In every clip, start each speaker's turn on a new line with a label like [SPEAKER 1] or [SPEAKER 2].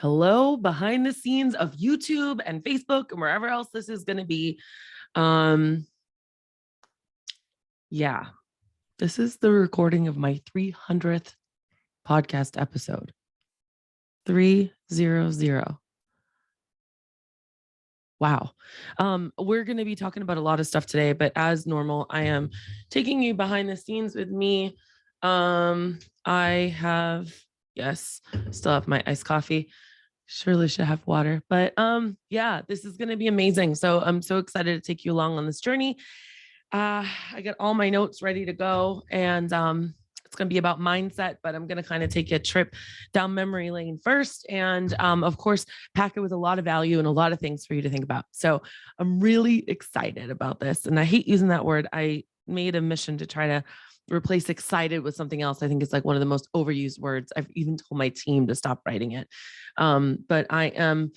[SPEAKER 1] Hello, behind the scenes of YouTube and Facebook and wherever else this is going to be. Um, yeah, this is the recording of my 300th podcast episode. 300. Wow. We're going to be talking about a lot of stuff today, but as normal, I am taking you behind the scenes with me. I have, yes, still have my iced coffee. Surely should have water, but yeah, this is going to be amazing. So I'm so excited to take you along on this journey. I got all my notes ready to go, and it's going to be about mindset, but I'm going to kind of take you a trip down memory lane first, and of course, pack it with a lot of value and a lot of things for you to think about. So I'm really excited about this, and I hate using that word. I made a mission to try to replace excited with something else. I think it's like one of the most overused words. I've even told my team to stop writing it. But I am,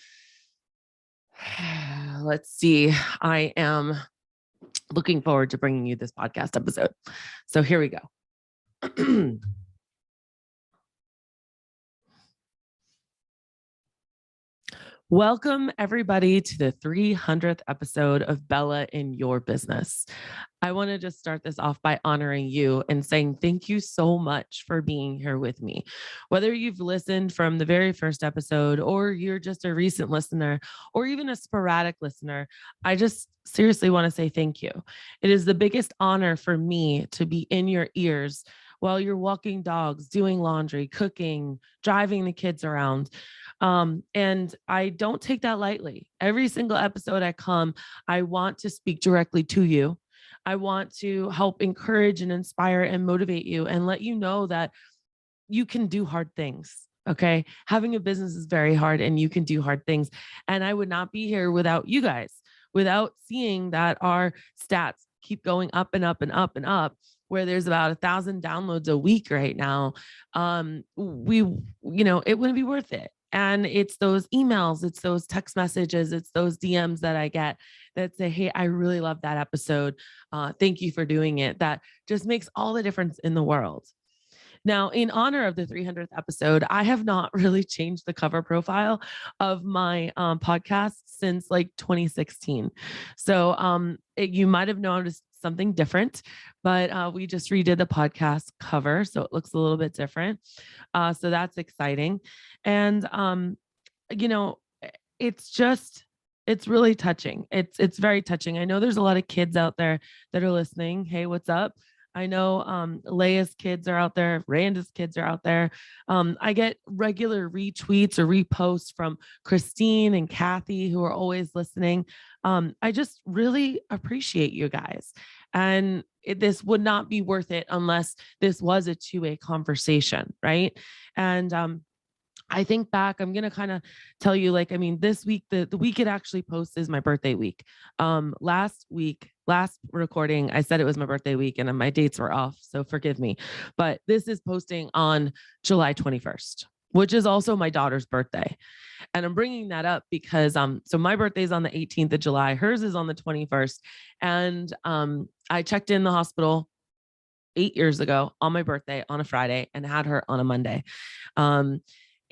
[SPEAKER 1] let's see, I am looking forward to bringing you this podcast episode. So here we go. Welcome, everybody, to the 300th episode of Bella in Your Business. I want to just start this off by honoring you and saying thank you so much for being here with me. Whether you've listened from the very first episode, or you're just a recent listener, or even a sporadic listener, I just seriously want to say thank you. It is the biggest honor for me to be in your ears while you're walking dogs, doing laundry, cooking, driving the kids around. And I don't take that lightly. Every single episode I come, I want to speak directly to you. I want to help encourage and inspire and motivate you and let you know that you can do hard things. Okay. Having a business is very hard and you can do hard things. And I would not be here without you guys, without seeing that our stats keep going up and up and up and up, where there's about 1,000 downloads a week right now. It wouldn't be worth it. And it's those emails, it's those text messages, it's those DMs that I get that say, hey, I really love that episode. Thank you for doing it. That just makes all the difference in the world. Now, in honor of the 300th episode, I have not really changed the cover profile of my podcast since like 2016. So you might have noticed something different, but we just redid the podcast cover, so it looks a little bit different. So that's exciting. And, you know, it's really touching. It's very touching. I know there's a lot of kids out there that are listening. Hey, what's up? I know Leia's kids are out there. Randa's kids are out there. I get regular retweets or reposts from Christine and Kathy, who are always listening. I just really appreciate you guys. And this would not be worth it unless this was a two-way conversation, right? And I think back, I'm going to kind of tell you, this week, the week it actually posts is my birthday week. Last recording, I said it was my birthday week and my dates were off, so forgive me. But this is posting on July 21st, which is also my daughter's birthday. And I'm bringing that up because, so my birthday is on the 18th of July. Hers is on the 21st. And I checked in the hospital 8 years ago on my birthday on a Friday and had her on a Monday.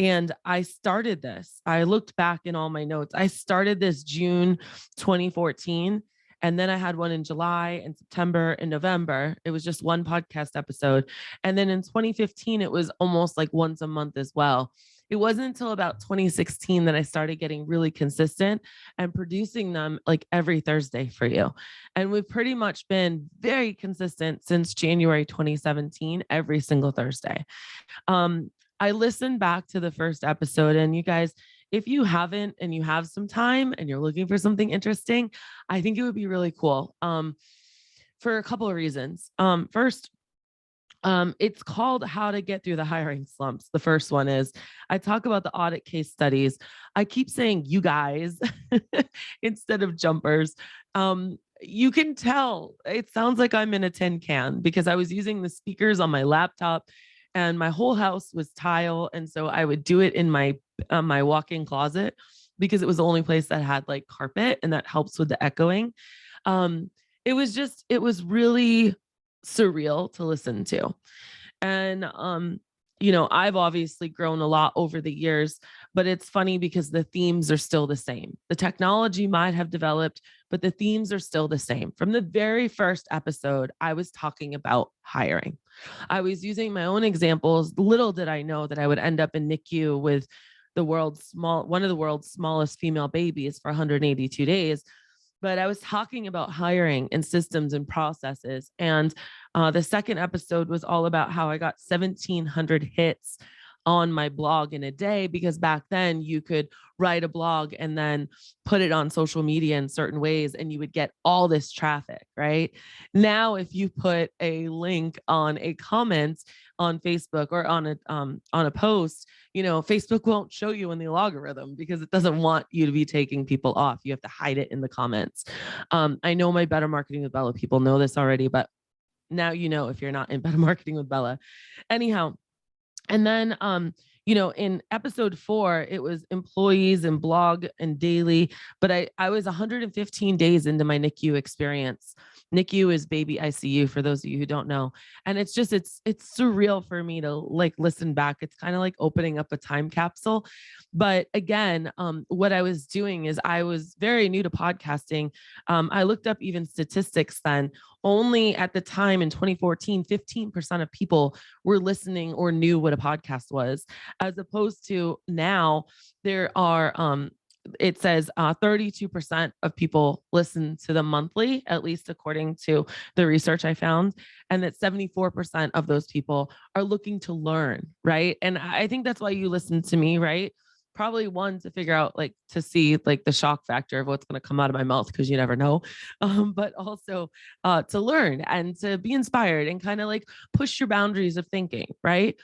[SPEAKER 1] And I started this. I looked back in all my notes. I started this June 2014. And then I had one in July and September and November. It was just one podcast episode. And then in 2015, it was almost like once a month as well. It wasn't until about 2016 that I started getting really consistent and producing them like every Thursday for you. And we've pretty much been very consistent since January 2017, every single Thursday. I listened back to the first episode, and you guys, if you haven't and you have some time and you're looking for something interesting, I think it would be really cool for a couple of reasons. First, it's called How to Get Through the Hiring Slumps. The first one is I talk about the audit case studies. I keep saying you guys instead of jumpers. You can tell it sounds like I'm in a tin can because I was using the speakers on my laptop and my whole house was tile. And so I would do it in my walk-in closet because it was the only place that had like carpet, and that helps with the echoing. It was really surreal to listen to. And I've obviously grown a lot over the years, but it's funny because the themes are still the same. The technology might have developed, but the themes are still the same. From the very first episode, I was talking about hiring. I was using my own examples. Little did I know that I would end up in NICU with one of the world's smallest female babies for 182 days. But I was talking about hiring and systems and processes. And the second episode was all about how I got 1,700 hits on my blog in a day, because back then you could write a blog and then put it on social media in certain ways and you would get all this traffic, right? Now, if you put a link on a comment on Facebook or on a post, Facebook won't show you in the algorithm because it doesn't want you to be taking people off. You have to hide it in the comments. I know my Better Marketing with Bella people know this already, but now if you're not in Better Marketing with Bella. Anyhow, and then in episode 4, it was employees and blog and daily, but I was 115 days into my NICU experience. NICU is baby ICU for those of you who don't know. And it's surreal for me to listen back. It's kind of like opening up a time capsule. But again, what I was doing is I was very new to podcasting. I looked up even statistics then. Only at the time in 2014, 15% of people were listening or knew what a podcast was, as opposed to now there are, it says 32% of people listen to them monthly, at least according to the research I found, and that 74% of those people are looking to learn, right? And I think that's why you listen to me, right? Probably one, to figure out to see the shock factor of what's going to come out of my mouth, because you never know, but also to learn and to be inspired and kind of push your boundaries of thinking, right?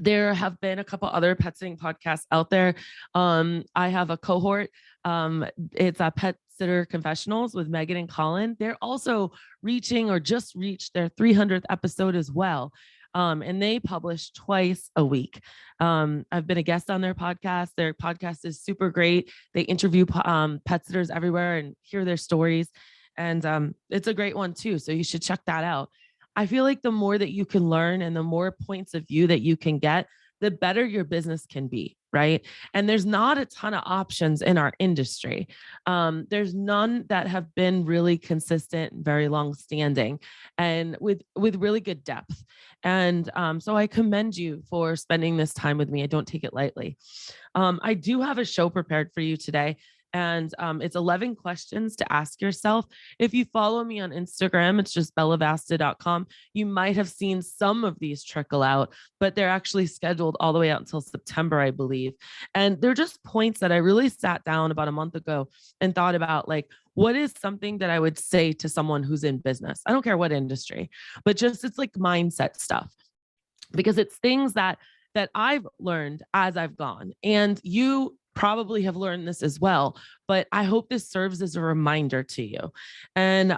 [SPEAKER 1] There have been a couple other pet sitting podcasts out there. I have a cohort. It's a Pet Sitter Confessionals with Megan and Colin. They're also reaching or just reached their 300th episode as well. And they publish twice a week. I've been a guest on their podcast. Their podcast is super great. They interview pet sitters everywhere and hear their stories. And it's a great one too. So you should check that out. I feel like the more that you can learn and the more points of view that you can get, the better your business can be, right? And there's not a ton of options in our industry. There's none that have been really consistent and very long standing and with really good depth. And so I commend you for spending this time with me. I don't take it lightly. I do have a show prepared for you today. And it's 11 questions to ask yourself. If you follow me on Instagram, it's just bellavasta.com. You might have seen some of these trickle out, but they're actually scheduled all the way out until September, I believe. And they're just points that I really sat down about a month ago and thought about, what is something that I would say to someone who's in business? I don't care what industry, but just it's mindset stuff, because it's things that I've learned as I've gone. And you probably have learned this as well, but I hope this serves as a reminder to you. And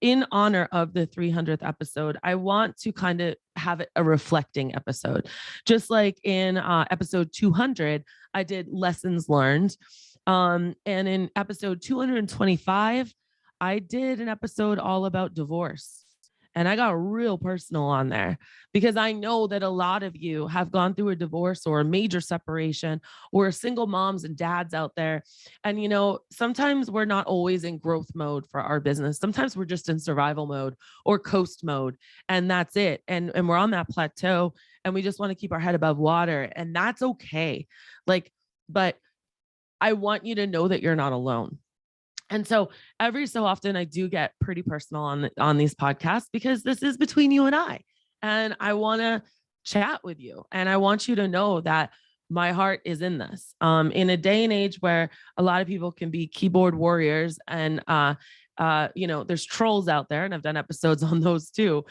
[SPEAKER 1] in honor of the 300th episode, I want to kind of have it a reflecting episode. Just like in episode 200, I did lessons learned. And in episode 225, I did an episode all about divorce. And I got real personal on there because I know that a lot of you have gone through a divorce or a major separation, or single moms and dads out there. And, sometimes we're not always in growth mode for our business. Sometimes we're just in survival mode or coast mode, and that's it. And we're on that plateau and we just want to keep our head above water, and that's okay. But I want you to know that you're not alone. And so every so often I do get pretty personal on these podcasts, because this is between you and I want to chat with you. And I want you to know that my heart is in this. In a day and age where a lot of people can be keyboard warriors and, there's trolls out there, and I've done episodes on those too.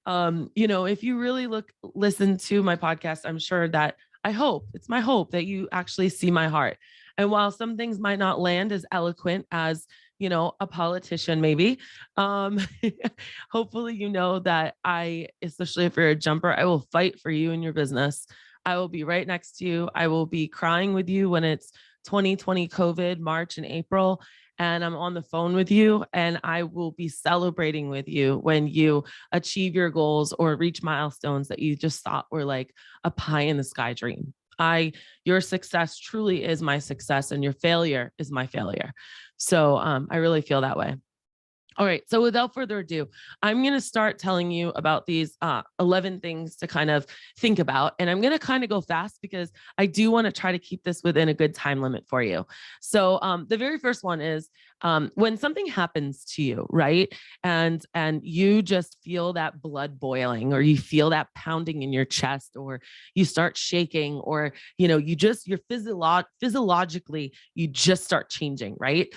[SPEAKER 1] If you really listen to my podcast, I'm sure that it's my hope that you actually see my heart. And while some things might not land as eloquent as, a politician, maybe, hopefully, that especially if you're a jumper, I will fight for you in your business. I will be right next to you. I will be crying with you when it's 2020 COVID, March and April. and I'm on the phone with you, and I will be celebrating with you when you achieve your goals or reach milestones that you just thought were like a pie in the sky dream. Your success truly is my success, and your failure is my failure. So I really feel that way. All right. So without further ado, I'm going to start telling you about these 11 things to kind of think about. And I'm going to kind of go fast because I do want to try to keep this within a good time limit for you. So the very first one is when something happens to you, right? And you just feel that blood boiling, or you feel that pounding in your chest, or you start shaking, or, you're physiologically, you just start changing, right?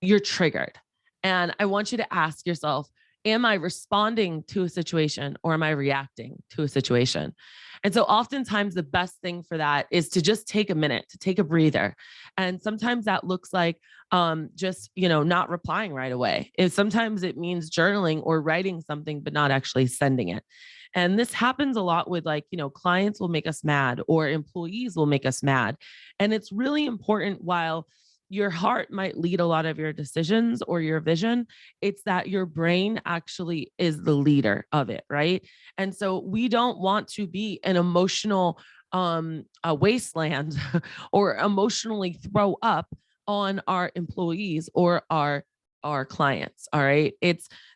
[SPEAKER 1] You're triggered. And I want you to ask yourself, am I responding to a situation, or am I reacting to a situation? And so oftentimes the best thing for that is to just take a minute, to take a breather. And sometimes that looks like just, not replying right away. Sometimes it means journaling or writing something, but not actually sending it. And this happens a lot with clients will make us mad, or employees will make us mad. And it's really important, while your heart might lead a lot of your decisions or your vision, it's that your brain actually is the leader of it, right? And so we don't want to be an emotional a wasteland or emotionally throw up on our employees or our clients. All right.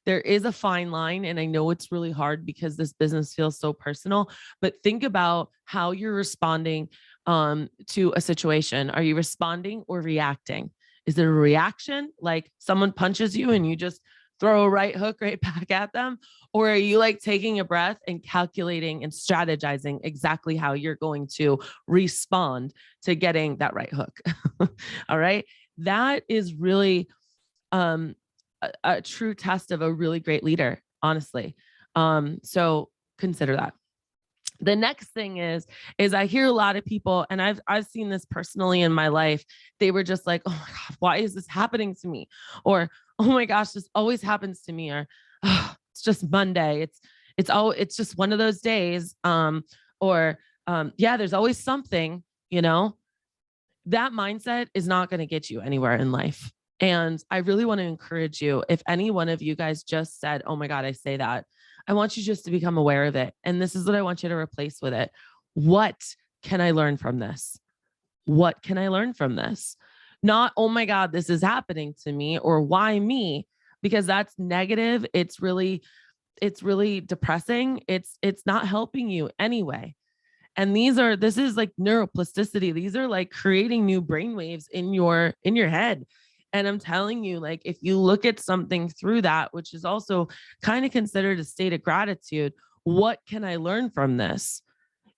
[SPEAKER 1] There is a fine line. And I know it's really hard because this business feels so personal, but think about how you're responding to a situation. Are you responding or reacting? Is it a reaction, like someone punches you and you just throw a right hook right back at them? Or are you like taking a breath and calculating and strategizing exactly how you're going to respond to getting that right hook? All right. That is really a true test of a really great leader, honestly. So consider that. The next thing is I hear a lot of people, and I've seen this personally in my life. They were just like, oh my God, why is this happening to me? Or, oh my gosh, this always happens to me. Or, oh, it's just Monday. It's just one of those days. Yeah, there's always something, that mindset is not going to get you anywhere in life. And I really want to encourage you, if any one of you guys just said, oh my God, I say that, I want you just to become aware of it. And this is what I want you to replace with it. What can I learn from this? What can I learn from this? Not, oh my God, this is happening to me, or why me? Because that's negative. It's really depressing. It's not helping you anyway. And this is like neuroplasticity. These are like creating new brain waves in your head. And I'm telling you, like, if you look at something through that, which is also kind of considered a state of gratitude, what can I learn from this?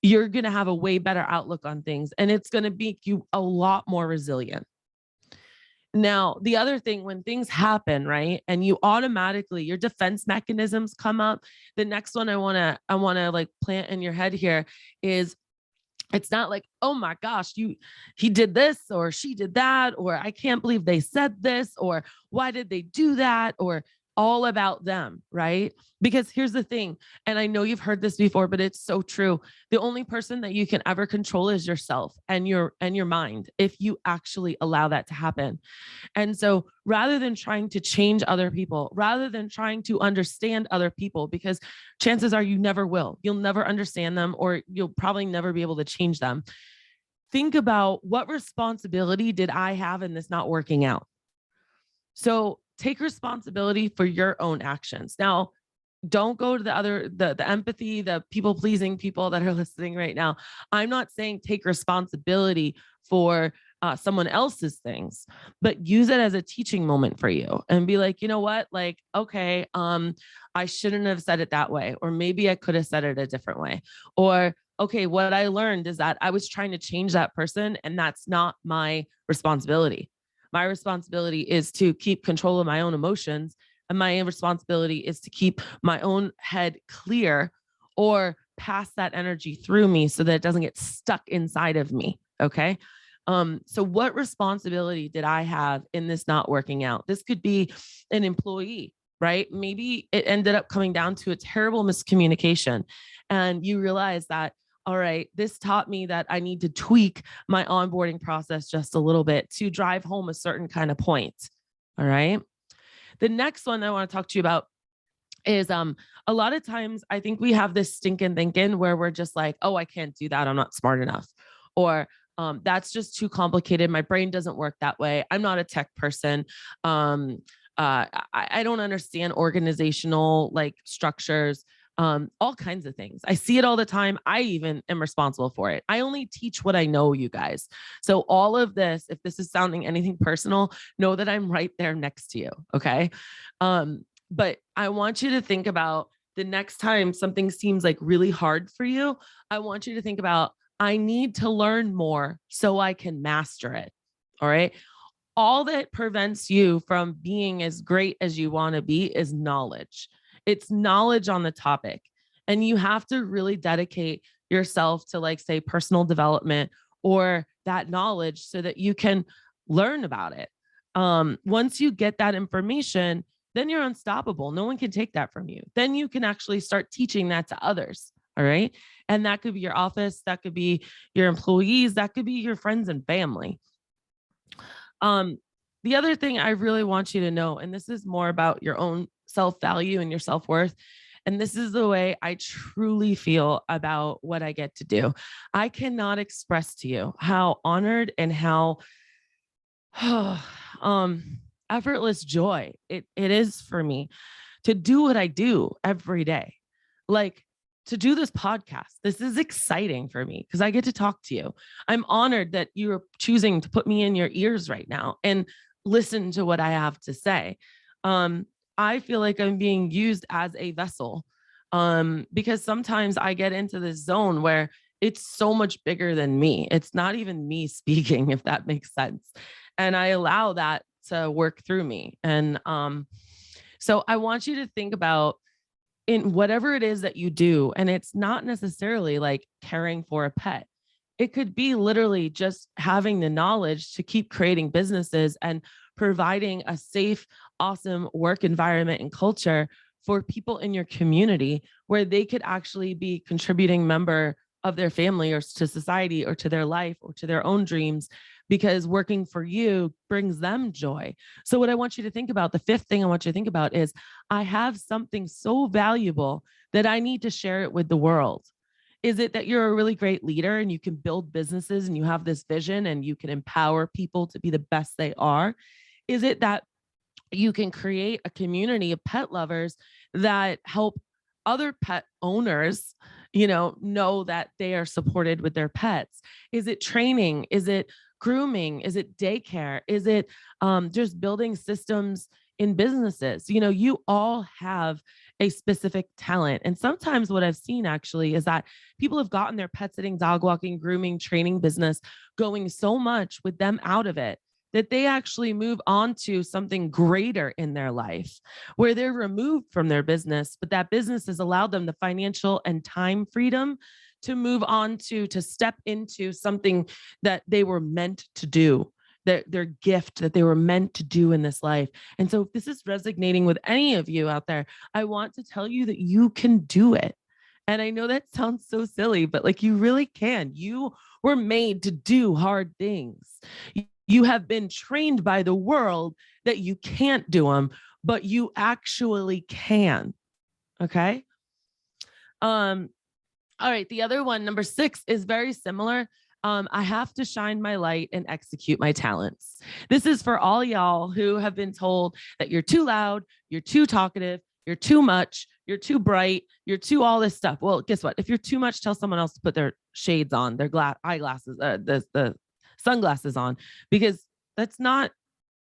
[SPEAKER 1] You're going to have a way better outlook on things, and it's going to make you a lot more resilient. Now, the other thing, when things happen, right, and you automatically, your defense mechanisms come up. The next one I want to like plant in your head here is, it's not like, oh my gosh, he did this, or she did that, or I can't believe they said this, or why did they do that, or all about them, right? Because here's the thing, and I know you've heard this before, but it's so true. The only person that you can ever control is yourself and your mind, if you actually allow that to happen. And so rather than trying to change other people, rather than trying to understand other people, because chances are you never will, you'll never understand them, or you'll probably never be able to change them. Think about, what responsibility did I have in this not working out? So take responsibility for your own actions. Now, don't go to the empathy, the people pleasing people that are listening right now. I'm not saying take responsibility for someone else's things, but use it as a teaching moment for you, and be like, you know what, like, okay, I shouldn't have said it that way, or maybe I could have said it a different way. Or, okay, what I learned is that I was trying to change that person, and that's not my responsibility. My responsibility is to keep control of my own emotions, and my responsibility is to keep my own head clear, or pass that energy through me so that it doesn't get stuck inside of me. Okay. So what responsibility did I have in this not working out? This could be an employee, right? Maybe it ended up coming down to a terrible miscommunication, and you realize that, all right, this taught me that I need to tweak my onboarding process just a little bit to drive home a certain kind of point. All right. The next one I want to talk to you about is a lot of times I think we have this stinking thinking where we're just like, oh, I can't do that. I'm not smart enough. Or that's just too complicated. My brain doesn't work that way. I'm not a tech person. Um, I don't understand organizational like structures, all kinds of things. I see it all the time. I even am responsible for it. I only teach what I know, you guys. So all of this, if this is sounding anything personal, know that I'm right there next to you. Okay. But I want you to think about the next time something seems like really hard for you, I want you to think about, I need to learn more so I can master it. All right. All that prevents you from being as great as you want to be is knowledge. It's knowledge on the topic. And you have to really dedicate yourself to, like, say, personal development or that knowledge so that you can learn about it. Once you get that information, then you're unstoppable. No one can take that from you. Then you can actually start teaching that to others. All right. And that could be your office, that could be your employees, that could be your friends and family. Um, the other thing I really want you to know, and this is more about your own self value and your self worth, and this is the way I truly feel about what I get to do. I cannot express to you how honored and how effortless joy it is for me to do what I do every day. Like, to do this podcast. This is exciting for me because I get to talk to you. I'm honored that you're choosing to put me in your ears right now and listen to what I have to say. Um, I feel like I'm being used as a vessel, because sometimes I get into this zone where it's so much bigger than me. It's not even me speaking, if that makes sense. And I allow that to work through me. And so I want you to think about, in whatever it is that you do, and it's not necessarily like caring for a pet. It could be literally just having the knowledge to keep creating businesses and providing a safe, awesome work environment and culture for people in your community where they could actually be contributing member of their family or to society or to their life or to their own dreams, because working for you brings them joy. So what I want you to think about, the fifth thing I want you to think about is, I have something so valuable that I need to share it with the world. Is it that you're a really great leader and you can build businesses and you have this vision and you can empower people to be the best they are? Is it that you can create a community of pet lovers that help other pet owners, know that they are supported with their pets? Is it training? Is it grooming? Is it daycare? Is it just building systems in businesses? You all have a specific talent. And sometimes what I've seen actually is that people have gotten their pet sitting, dog walking, grooming, training business going so much with them out of it that they actually move on to something greater in their life where they're removed from their business, but that business has allowed them the financial and time freedom to move on to step into something that they were meant to do, their gift that they were meant to do in this life. And so if this is resonating with any of you out there, I want to tell you that you can do it. And I know that sounds so silly, but like, you really can. You were made to do hard things. You have been trained by the world that you can't do them, but you actually can. Okay. All right. The other one, number 6, is very similar. I have to shine my light and execute my talents. This is for all y'all who have been told that you're too loud, you're too talkative, you're too much, you're too bright, you're too all this stuff. Well, guess what? If you're too much, tell someone else to put their shades on, their eyeglasses, the sunglasses on, because that's not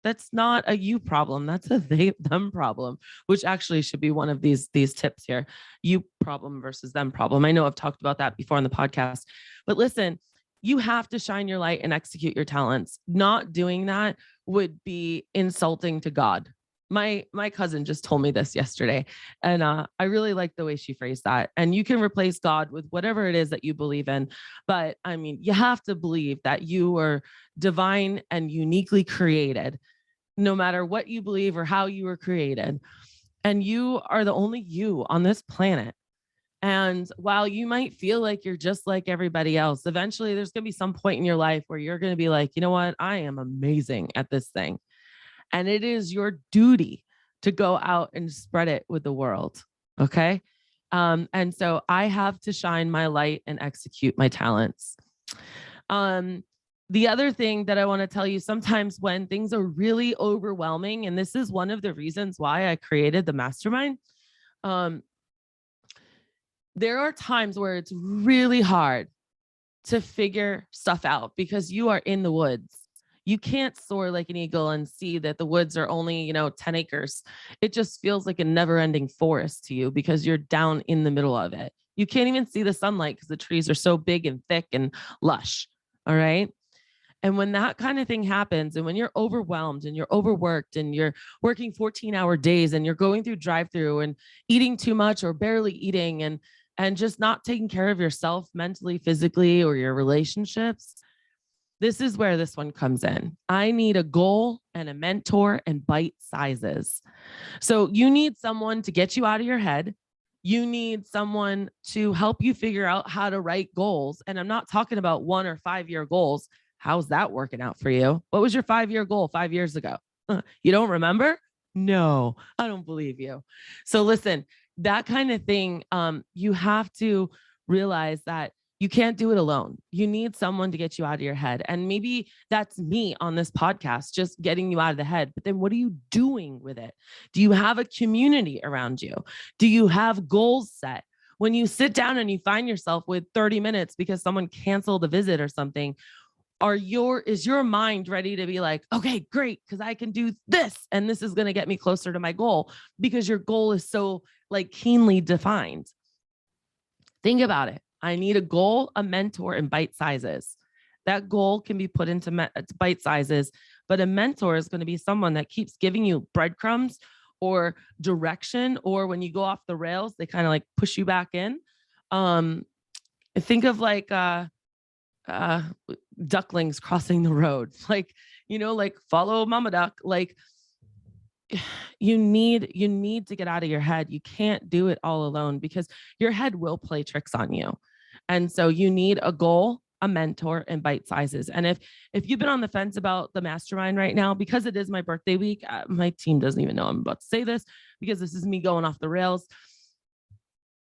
[SPEAKER 1] a you problem. That's a them problem, which actually should be one of these tips here. You problem versus them problem. I know I've talked about that before on the podcast, but listen, you have to shine your light and execute your talents. Not doing that would be insulting to God. My cousin just told me this yesterday, and I really like the way she phrased that. And you can replace God with whatever it is that you believe in, but I mean, you have to believe that you are divine and uniquely created, no matter what you believe or how you were created. And you are the only you on this planet. And while you might feel like you're just like everybody else, eventually there's going to be some point in your life where you're going to be like, you know what? I am amazing at this thing. and it is your duty to go out and spread it with the world. Okay. And so I have to shine my light and execute my talents. The other thing that I want to tell you, sometimes when things are really overwhelming, and this is one of the reasons why I created the mastermind, there are times where it's really hard to figure stuff out because you are in the woods. You can't soar like an eagle and see that the woods are only, 10 acres. It just feels like a never ending forest to you because you're down in the middle of it. You can't even see the sunlight because the trees are so big and thick and lush. All right. And when that kind of thing happens, and when you're overwhelmed and you're overworked and you're working 14-hour days and you're going through drive-through and eating too much or barely eating and just not taking care of yourself mentally, physically, or your relationships, this is where this one comes in. I need a goal and a mentor and bite sizes. So you need someone to get you out of your head. You need someone to help you figure out how to write goals. And I'm not talking about 1 or 5 year goals. How's that working out for you? What was your 5-year goal 5 years ago? You don't remember? No, I don't believe you. So listen, that kind of thing, you have to realize that you can't do it alone. You need someone to get you out of your head. And maybe that's me on this podcast, just getting you out of the head. But then what are you doing with it? Do you have a community around you? Do you have goals set? When you sit down and you find yourself with 30 minutes because someone canceled a visit or something, is your mind ready to be like, okay, great, because I can do this and this is going to get me closer to my goal, because your goal is so like keenly defined. Think about it. I need a goal, a mentor, and bite sizes. That goal can be put into bite sizes, but a mentor is going to be someone that keeps giving you breadcrumbs or direction, or when you go off the rails, they kind of like push you back in. Think of like ducklings crossing the road, like, like follow mama duck. Like you need to get out of your head. You can't do it all alone because your head will play tricks on you. And so you need a goal, a mentor, and bite sizes. And if you've been on the fence about the mastermind right now, because it is my birthday week, my team doesn't even know I'm about to say this because this is me going off the rails.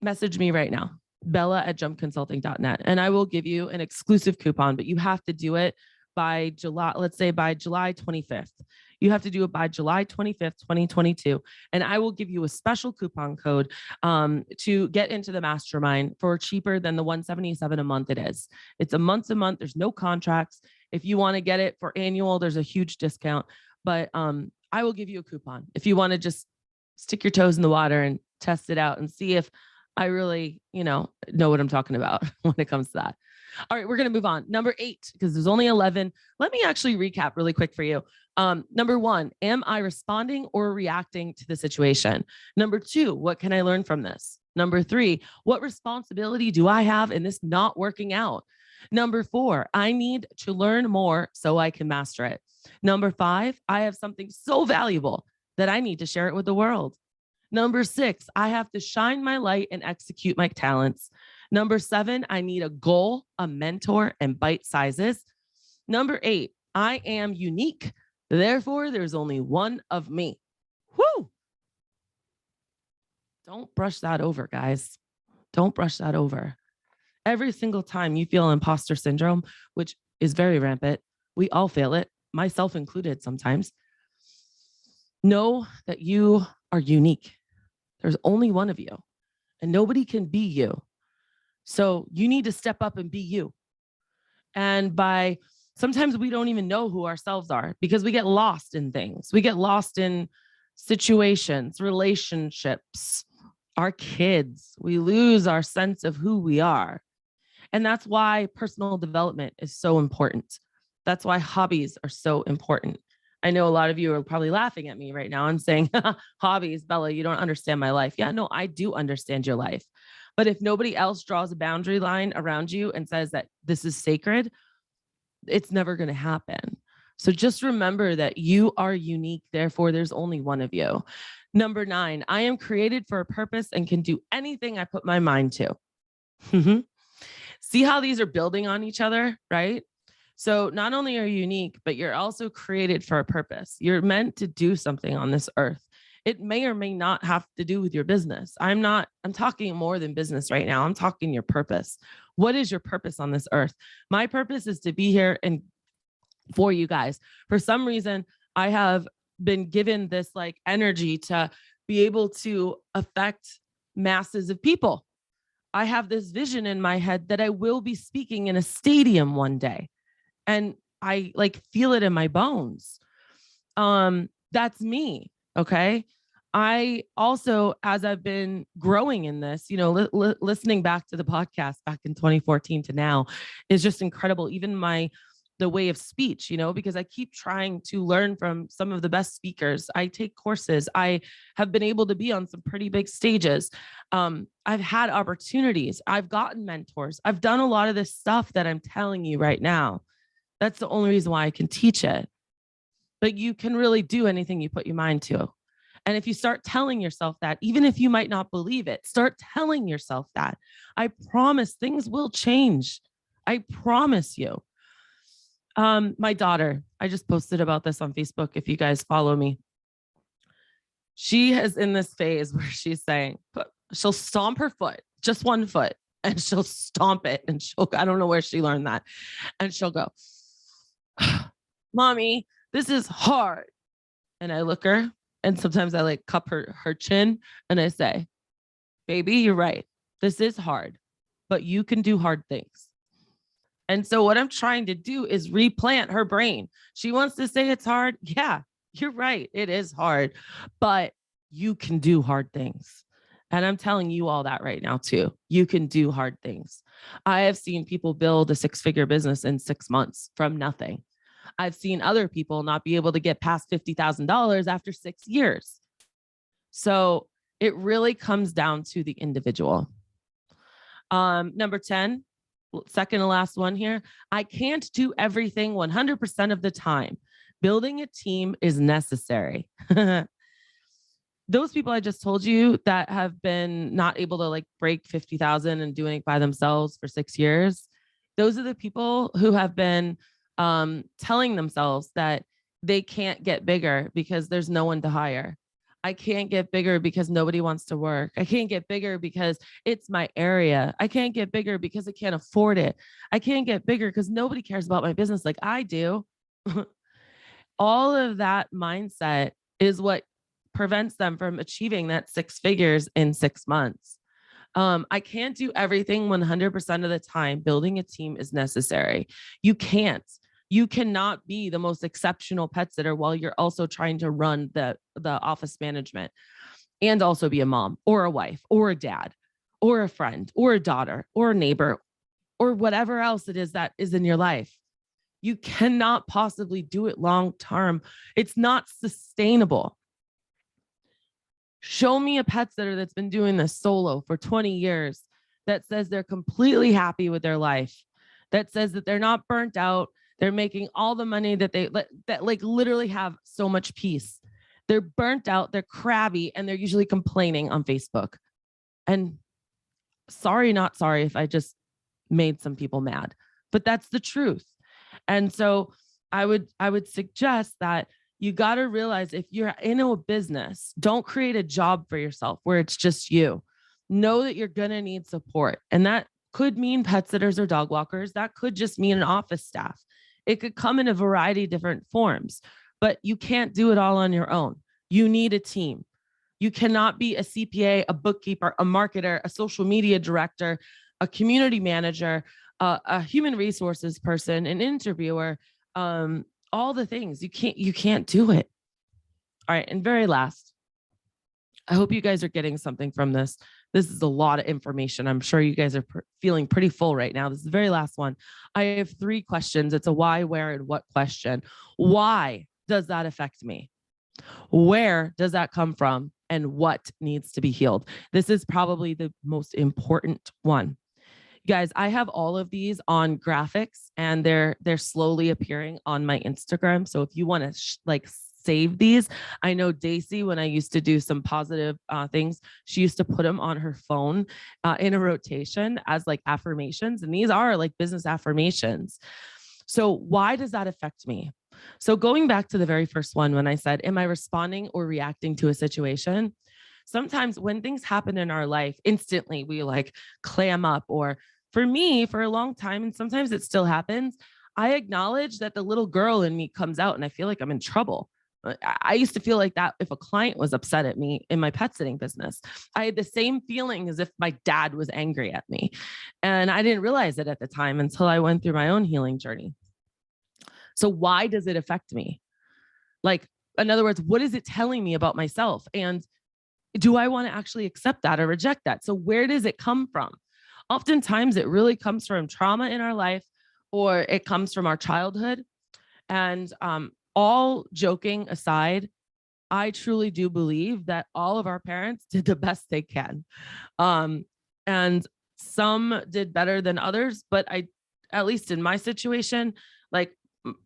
[SPEAKER 1] Message me right now, bella@jumpconsulting.net, and I will give you an exclusive coupon, but you have to do it by July, let's say by July 25th. You have to do it by July 25th, 2022. And I will give you a special coupon code to get into the mastermind for cheaper than the $177 a month it is. It's a month to month. There's no contracts. If you want to get it for annual, there's a huge discount, but I will give you a coupon if you want to just stick your toes in the water and test it out and see if I really, know what I'm talking about when it comes to that. All right, we're going to move on. Number 8, because there's only 11. Let me actually recap really quick for you. Number 1, am I responding or reacting to the situation? Number 2, what can I learn from this? Number 3, what responsibility do I have in this not working out? Number 4, I need to learn more so I can master it. Number 5, I have something so valuable that I need to share it with the world. Number 6, I have to shine my light and execute my talents. Number 7, I need a goal, a mentor, and bite sizes. Number 8, I am unique. Therefore, there's only one of me. Whoo! Don't brush that over, guys. Don't brush that over. Every single time you feel imposter syndrome, which is very rampant, we all feel it, myself included sometimes. Know that you are unique. There's only one of you, and nobody can be you. So you need to step up and be you. And sometimes we don't even know who ourselves are because we get lost in things. We get lost in situations, relationships, our kids. We lose our sense of who we are. And that's why personal development is so important. That's why hobbies are so important. I know a lot of you are probably laughing at me right now and saying, hobbies, Bella, you don't understand my life. Yeah, no, I do understand your life. But if nobody else draws a boundary line around you and says that this is sacred, it's never going to happen. So just remember that you are unique. Therefore, there's only one of you. Number 9, I am created for a purpose and can do anything I put my mind to. See how these are building on each other, right? So not only are you unique, but you're also created for a purpose. You're meant to do something on this earth. It may or may not have to do with your business. I'm talking more than business right now. I'm talking your purpose. What is your purpose on this earth? My purpose is to be here and for you guys. For some reason, I have been given this like energy to be able to affect masses of people. I have this vision in my head that I will be speaking in a stadium one day. And I like feel it in my bones. That's me. Okay. I also, as I've been growing in this, listening back to the podcast back in 2014 to now is just incredible. Even the way of speech, because I keep trying to learn from some of the best speakers. I take courses. I have been able to be on some pretty big stages. I've had opportunities. I've gotten mentors. I've done a lot of this stuff that I'm telling you right now. That's the only reason why I can teach it. But you can really do anything you put your mind to. And if you start telling yourself that, even if you might not believe it, start telling yourself that. I promise things will change. I promise you. My daughter, I just posted about this on Facebook. If you guys follow me, she is in this phase where she's saying, she'll stomp her foot, just one foot, and she'll stomp it. And I don't know where she learned that. And she'll go, Mommy, this is hard. And I look her, and sometimes I like cup her chin and I say, baby, you're right. This is hard, but you can do hard things. And so what I'm trying to do is replant her brain. She wants to say it's hard. Yeah, you're right. It is hard, but you can do hard things. And I'm telling you all that right now too. You can do hard things. I have seen people build a 6-figure business in 6 months from nothing. I've seen other people not be able to get past $50,000 after 6 years. So it really comes down to the individual. Number 10, second to last one here. I can't do everything 100% of the time. Building a team is necessary. Those people I just told you that have been not able to like break 50,000 and doing it by themselves for 6 years. Those are the people who have been telling themselves that they can't get bigger because there's no one to hire. I can't get bigger because nobody wants to work. I can't get bigger because it's my area. I can't get bigger because I can't afford it. I can't get bigger because nobody cares about my business like I do. All of that mindset is what prevents them from achieving that 6 figures in 6 months. I can't do everything 100% of the time. Building a team is necessary. You can't. You cannot be the most exceptional pet sitter while you're also trying to run the office management and also be a mom or a wife or a dad or a friend or a daughter or a neighbor or whatever else it is that is in your life. You cannot possibly do it long term. It's not sustainable. Show me a pet sitter that's been doing this solo for 20 years that says they're completely happy with their life, that says that they're not burnt out. They're making all the money that like literally have so much peace. They're burnt out, they're crabby, and they're usually complaining on Facebook. And sorry, not sorry if I just made some people mad, but that's the truth. And so I would suggest that you got to realize if you're in a business, don't create a job for yourself where it's just you. Know that you're going to need support. And that could mean pet sitters or dog walkers. That could just mean an office staff. It could come in a variety of different forms, but you can't do it all on your own. You need a team. You cannot be a CPA, a bookkeeper, a marketer, a social media director, a community manager, a human resources person, an interviewer, all the things. You can't do it. All right. And very last, I hope you guys are getting something from this. This is a lot of information. I'm sure you guys are feeling pretty full right now. This is the very last one. I have 3 questions. It's a why, where, and what question. Why does that affect me? Where does that come from? And what needs to be healed? This is probably the most important one. Guys, I have all of these on graphics and they're slowly appearing on my Instagram. So if you want to save these, I know Daisy, when I used to do some positive things, she used to put them on her phone in a rotation as like affirmations. And these are like business affirmations. So why does that affect me? So going back to the very first one, when I said, am I responding or reacting to a situation? Sometimes when things happen in our life, instantly we like clam up. Or for me, for a long time, and sometimes it still happens, I acknowledge that the little girl in me comes out and I feel like I'm in trouble. I used to feel like that if a client was upset at me in my pet sitting business. I had the same feeling as if my dad was angry at me. And I didn't realize it at the time until I went through my own healing journey. So why does it affect me? Like, in other words, what is it telling me about myself? And do I want to actually accept that or reject that? So where does it come from? Oftentimes it really comes from trauma in our life, or it comes from our childhood. And all joking aside, I truly do believe that all of our parents did the best they can. And some did better than others, but at least in my situation, like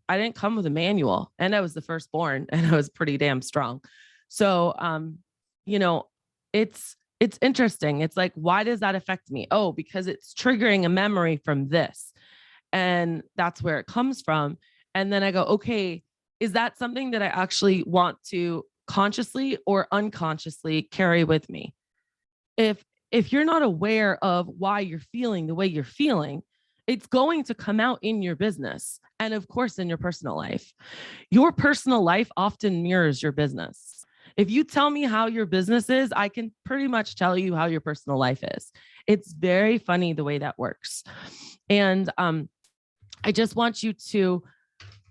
[SPEAKER 1] I didn't come with a manual, and I was the firstborn and I was pretty damn strong. So, you know, it's interesting. It's like, why does that affect me? Oh, because it's triggering a memory from this. And that's where it comes from. And then I go, okay, is that something that I actually want to consciously or unconsciously carry with me? If you're not aware of why you're feeling the way you're feeling, it's going to come out in your business and of course in your personal life. Your personal life often mirrors your business. If you tell me how your business is, I can pretty much tell you how your personal life is. It's very funny the way that works. And I just want you to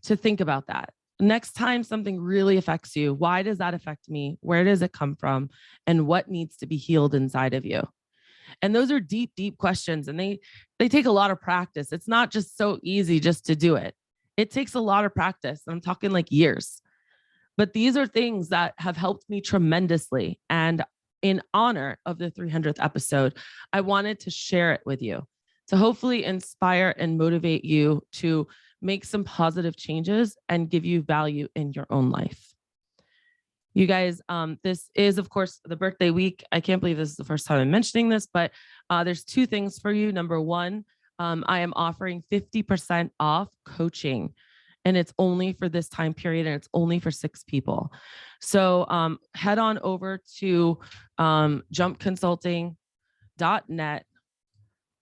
[SPEAKER 1] think about that. Next time something really affects you, why does that affect me? Where does it come from? And what needs to be healed inside of you? And those are deep, deep questions. And they take a lot of practice. It's not just so easy just to do it. It takes a lot of practice. I'm talking like years. But these are things that have helped me tremendously. And in honor of the 300th episode, I wanted to share it with you to hopefully inspire and motivate you to make some positive changes and give you value in your own life. You guys, this is, of course, the birthday week. I can't believe this is the first time I'm mentioning this, but there's two things for you. Number one, I am offering 50% off coaching, and it's only for this time period, and it's only for 6 people. So head on over to jumpconsulting.net.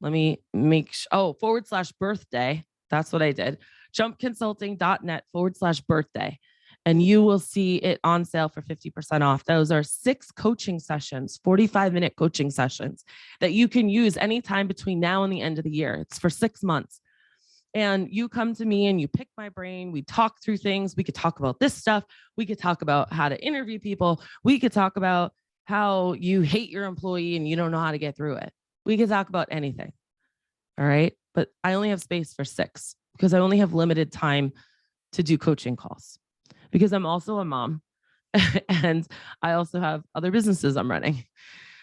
[SPEAKER 1] Let me make /birthday. That's what I did. jumpconsulting.net/birthday. And you will see it on sale for 50% off. Those are 6 coaching sessions, 45-minute coaching sessions that you can use anytime between now and the end of the year. It's for 6 months. And you come to me and you pick my brain. We talk through things. We could talk about this stuff. We could talk about how to interview people. We could talk about how you hate your employee and you don't know how to get through it. We could talk about anything. All right. But I only have space for 6 because I only have limited time to do coaching calls, because I'm also a mom and I also have other businesses I'm running.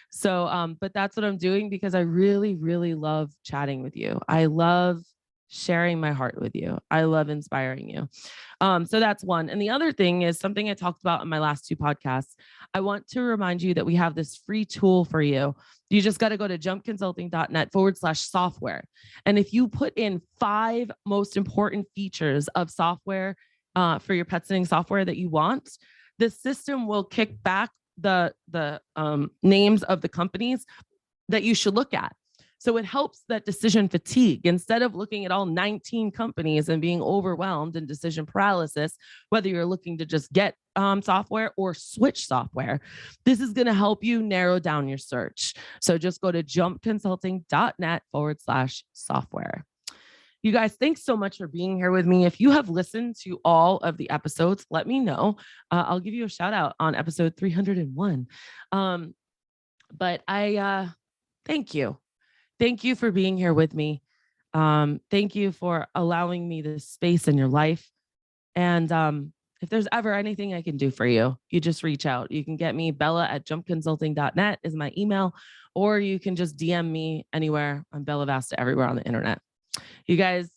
[SPEAKER 1] So, but that's what I'm doing because I really, really love chatting with you. I love sharing my heart with you. I love inspiring you. So that's one. And the other thing is something I talked about in my last 2 podcasts. I want to remind you that we have this free tool for you. You just got to go to jumpconsulting.net/software. And if you put in 5 most important features of software for your pet sitting software that you want, the system will kick back the names of the companies that you should look at. So it helps that decision fatigue. Instead of looking at all 19 companies and being overwhelmed and decision paralysis, whether you're looking to just get software or switch software, this is going to help you narrow down your search. So just go to jumpconsulting.net/software. You guys, thanks so much for being here with me. If you have listened to all of the episodes, let me know. I'll give you a shout out on episode 301. But I thank you. Thank you for being here with me. Thank you for allowing me this space in your life. And if there's ever anything I can do for you, you just reach out. You can get me, Bella@jumpconsulting.net is my email, or you can just DM me anywhere. I'm Bella Vasta everywhere on the internet. You guys,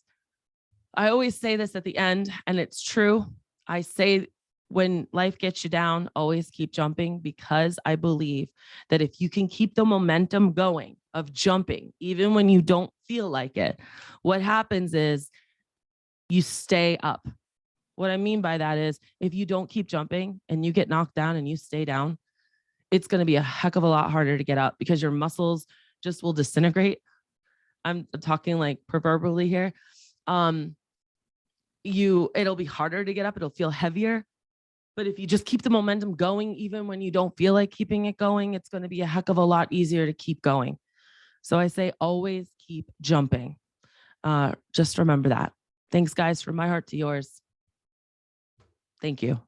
[SPEAKER 1] I always say this at the end, and it's true. I say, when life gets you down, always keep jumping, because I believe that if you can keep the momentum going of jumping, even when you don't feel like it, what happens is you stay up. What I mean by that is if you don't keep jumping and you get knocked down and you stay down, it's going to be a heck of a lot harder to get up because your muscles just will disintegrate. I'm talking like proverbially here. It'll be harder to get up. It'll feel heavier. But if you just keep the momentum going, even when you don't feel like keeping it going, it's going to be a heck of a lot easier to keep going. So I say always keep jumping. Just remember that. Thanks, guys, from my heart to yours. Thank you.